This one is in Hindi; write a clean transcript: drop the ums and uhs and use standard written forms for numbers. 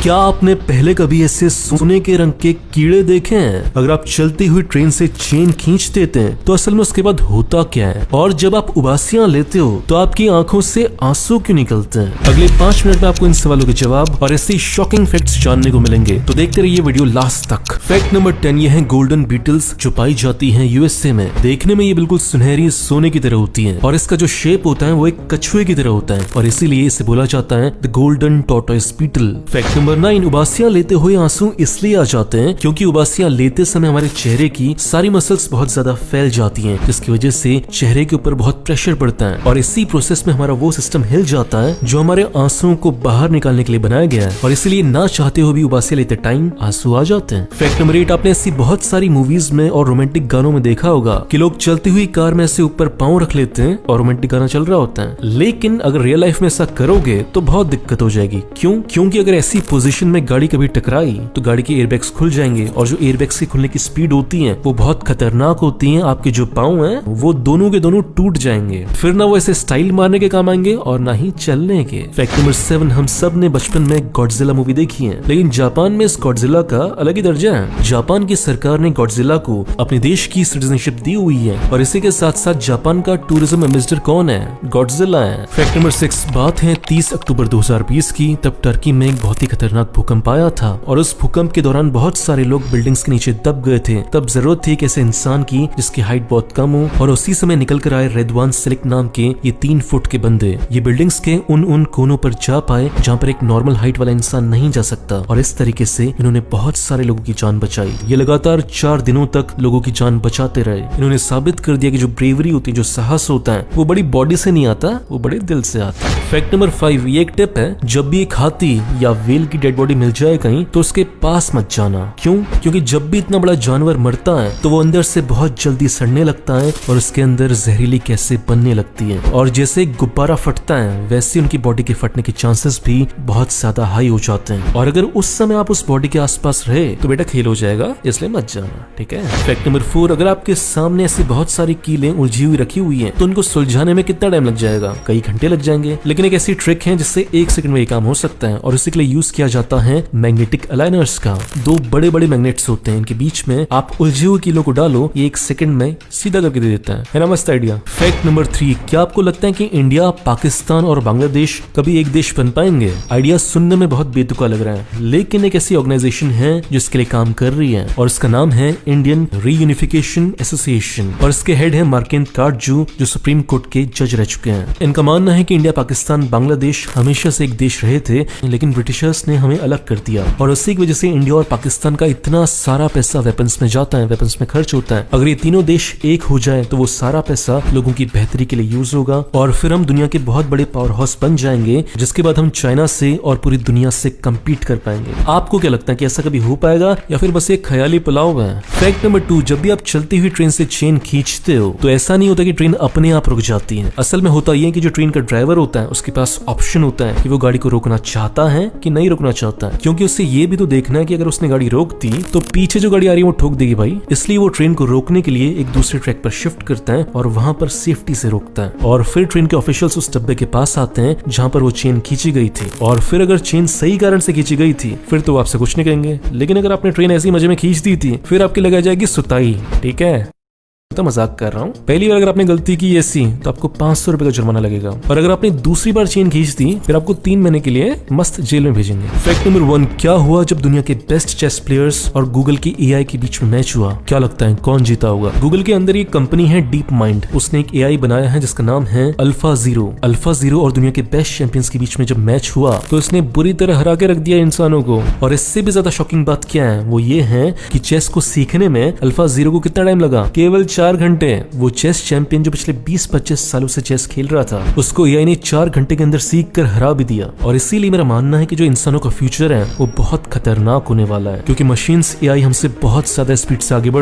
क्या आपने पहले कभी ऐसे सोने के रंग के कीड़े देखे हैं? अगर आप चलती हुई ट्रेन से चेन खींच देते हैं तो असल में उसके बाद होता क्या है? और जब आप उबासियां लेते हो तो आपकी आंखों से आंसू क्यों निकलते हैं? अगले 5 मिनट में आपको इन सवालों के जवाब और ऐसे शॉकिंग फैक्ट्स जानने को मिलेंगे, तो देखते रहिए वीडियो लास्ट तक। फैक्ट नंबर 10 ये है गोल्डन बीटल्स जो पाई जाती हैं यूएसए में। देखने में ये बिल्कुल सुनहरी सोने की तरह होती है और इसका जो शेप होता है वो एक कछुए की तरह होता है और इसीलिए इसे बोला जाता है the golden tortoise beetle. Fact number 9 उबासियां लेते हुए आंसू इसलिए आ जाते हैं क्योंकि उबासियां लेते समय हमारे चेहरे की सारी मसल्स बहुत ज्यादा फैल जाती हैं, जिसकी वजह से चेहरे के ऊपर बहुत प्रेशर पड़ता है और इसी प्रोसेस में हमारा वो सिस्टम हिल जाता है जो हमारे आंसुओं को बाहर निकालने के लिए बनाया गया है और इसीलिए ना चाहते हुए भी उबासियां लेते टाइम आंसू आ जाते हैं। फैक्ट नंबर 8 आपने ऐसी बहुत सारी मूवीज में और रोमांटिक गानों में देखा होगा कि लोग चलती हुई कार में ऐसे ऊपर पांव रख लेते हैं और रोमांटिक गाना चल रहा होता है, लेकिन अगर रियल लाइफ में ऐसा करोगे तो बहुत दिक्कत हो जाएगी। क्योंकि अगर ऐसी पोजीशन में गाड़ी कभी टकराई तो गाड़ी के एयरबैग्स खुल जाएंगे और जो एयरबैग्स की खुलने की स्पीड होती है वो बहुत खतरनाक होती है। आपके जो पांव हैं वो दोनों के दोनों टूट जाएंगे, फिर ना वो ऐसे स्टाइल मारने के काम आएंगे और ना ही चलने के। फैक्ट नंबर 7 हम सब ने बचपन में गॉडजिला मूवी देखी है, लेकिन जापान में इस गॉडजिला का अलग ही दर्जा है। जापान की सरकार ने गॉडजिला को अपने देश की सिटीजनशिप दी हुई है और इसी के साथ साथ जापान का टूरिज्म एम्बेसडर कौन है? गॉडजिला है। फैक्ट नंबर 6 बात है 30 अक्टूबर 2020 की। तब टर्की में एक बहुत ही खतरनाक भूकंप आया था और उस भूकंप के दौरान बहुत सारे लोग बिल्डिंग्स के नीचे दब गए थे। तब जरूरत थी एक ऐसे इंसान की जिसकी हाइट बहुत कम हो और उसी समय निकल कर आए रेडवान सेलिक नाम के ये 3 फुट के बंदे। ये बिल्डिंग्स के उन कोनों पर जा पाए जहाँ पर एक नॉर्मल हाइट वाला इंसान नहीं जा सकता और इस तरीके से इन्होंने बहुत सारे लोगों की जान बचाई। ये लगातार 4 दिनों तक लोगों की जान बचाते रहे। इन्होंने साबित कर दिया कि जो ब्रेवरी होती है, जो साहस होता है, वो बड़ी बॉडी से नहीं आता, वो बड़े दिल से आता है। फैक्ट नंबर 5 ये एक टिप है, जब भी एक हाथी या व्हेल की डेड बॉडी मिल जाए कहीं तो उसके पास मत जाना। क्योंकि जब भी इतना बड़ा जानवर मरता है तो वो अंदर से बहुत जल्दी सड़ने लगता है और उसके अंदर जहरीली गैसें बनने लगती है और जैसे गुब्बारा फटता है वैसे उनकी बॉडी के फटने के चांसेस भी बहुत ज्यादा हाई हो जाते हैं और अगर उस समय आप उस बॉडी के आसपास रहे तो बेटा खेल हो जाएगा, इसलिए मत जाना, ठीक है। फैक्ट नंबर 4 अगर आपके सामने ऐसी बहुत सारी कीलें उलझी हुई रखी हुई हैं तो उनको सुलझाने में कितना टाइम लग जाएगा? कई घंटे लग जाएंगे, लेकिन एक ऐसी ट्रिक है जिससे 1 सेकंड में ये काम हो सकता है और इसी के लिए यूज किया जाता है मैग्नेटिक अलाइनर्स का। 2 बड़े बड़े मैग्नेट्स होते हैं, इनके बीच में आप उलझी हुई कीलों को डालो, ये 1 सेकंड में सीधा करके दे देता है ना? मस्त आइडिया। फैक्ट नंबर 3 क्या आपको लगता है कि इंडिया, पाकिस्तान और बांग्लादेश कभी एक देश बन पाएंगे? आइडिया सुनने में बहुत बेतुका लग रहा है, लेकिन एक ऐसी ऑर्गेनाइजेशन है जो इसके लिए काम कर रही है और इसका नाम है इंडियन रीयूनिफिकेशन एसोसिएशन और इसके हेड है मार्केंट काटजू जो सुप्रीम कोर्ट के जज रह चुके हैं। इनका मानना है कि इंडिया, पाकिस्तान, बांग्लादेश हमेशा से एक देश रहे थे, लेकिन ब्रिटिशर्स ने हमें अलग कर दिया और उसी की वजह से इंडिया और पाकिस्तान का इतना सारा पैसा वेपन्स में जाता है, वेपन्स में खर्च होता है। अगर ये तीनों देश एक हो जाए तो वो सारा पैसा लोगों की बेहतरी के लिए यूज होगा और फिर हम दुनिया के बहुत बड़े पावर हाउस बन जाएंगे, जिसके बाद हम चाइना से और पूरी दुनिया से कम्पीट कर पाएंगे। आपको क्या लगता है कि ऐसा कभी हो पाएगा या फिर बस एक ख्याली पुलाव है? फैक्ट नंबर 2 जब भी आप चलती हुई ट्रेन से चेन खींचते हो तो ऐसा नहीं होता कि ट्रेन अपने आप रुक जाती है। असल में होता यह कि जो ट्रेन का ड्राइवर होता है उसके पास ऑप्शन होता है कि वो गाड़ी को रोकना चाहता है कि नहीं रोकना चाहता है, क्योंकि उससे ये भी तो देखना है कि अगर उसने गाड़ी रोक दी तो पीछे जो गाड़ी आ रही है वो ठोक देगी भाई। इसलिए वो ट्रेन को रोकने के लिए एक दूसरे ट्रैक पर शिफ्ट करता है और वहां पर सेफ्टी से रोकता है और फिर ट्रेन के ऑफिशियल्स उस डब्बे के पास आते हैं जहां पर वो चेन खींची गई थी और फिर अगर चेन सही कारण से खींची गई थी फिर तो आपसे कुछ नहीं कहेंगे, लेकिन अगर आपने ट्रेन ऐसी मजे में खींच दी थी फिर आपकी लगाई जाएगी सुताई, ठीक है। तो मजाक कर रहा हूँ। पहली बार अगर आपने गलती की ऐसी तो आपको 500 रुपए का जुर्माना लगेगा और अगर आपने दूसरी बार चेन खींच दी फिर आपको 3 महीने के लिए मस्त जेल में भेजेंगे। फैक्ट नंबर 1 क्या हुआ जब दुनिया के बेस्ट चेस प्लेयर्स और गूगल की एआई के बीच में मैच हुआ? क्या लगता है कौन जीता होगा? गूगल के अंदर एक कंपनी है डीप माइंड, उसने एक एआई बनाया है जिसका नाम है अल्फा जीरो और दुनिया के बेस्ट चैंपियंस के बीच में जब मैच हुआ तो इसने बुरी तरह हरा के रख दिया इंसानों को। और इससे भी ज्यादा शॉकिंग बात क्या है वो ये है कि चेस को सीखने में अल्फा जीरो को कितना टाइम लगा? केवल 4 घंटे। वो चेस चैंपियन जो पिछले 20-25 सालों से चेस खेल रहा था उसको एआई ने 4 घंटे के अंदर सीख कर हरा भी दिया। और इसीलिए मेरा मानना है कि जो इंसानों का फ्यूचर है वो बहुत खतरनाक होने वाला है, क्योंकि मशीन्स एआई हमसे बहुत ज्यादा स्पीड से आगे बढ़